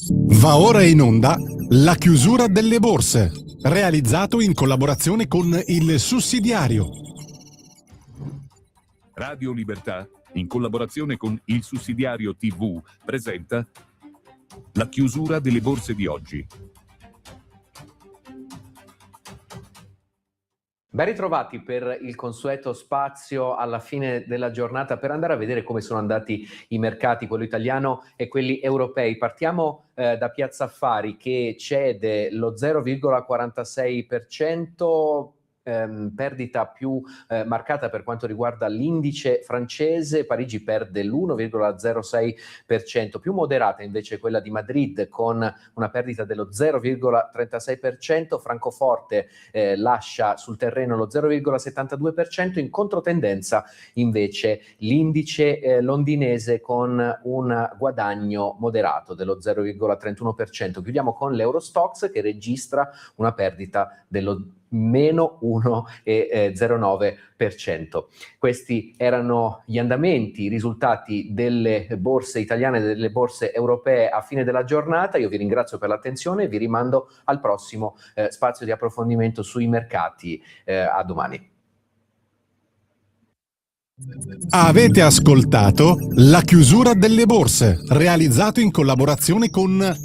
Va ora in onda la chiusura delle borse, realizzato in collaborazione con il Sussidiario. Radio Libertà, in collaborazione con il Sussidiario TV, presenta la chiusura delle borse di oggi. Ben ritrovati per il consueto spazio alla fine della giornata per andare a vedere come sono andati i mercati, quello italiano e quelli europei. Partiamo da Piazza Affari che cede lo 0,46%. Perdita più marcata per quanto riguarda l'indice francese. Parigi perde l'1,06%, più moderata invece quella di Madrid con una perdita dello 0,36%. Francoforte lascia sul terreno lo 0,72%, in controtendenza invece l'indice londinese con un guadagno moderato dello 0,31%. Chiudiamo con l'Eurostoxx che registra una perdita dello meno 1,09%. Questi erano gli andamenti, i risultati delle borse italiane e delle borse europee a fine della giornata. Io vi ringrazio per l'attenzione e vi rimando al prossimo spazio di approfondimento sui mercati. A domani. Avete ascoltato la chiusura delle borse, realizzato in collaborazione con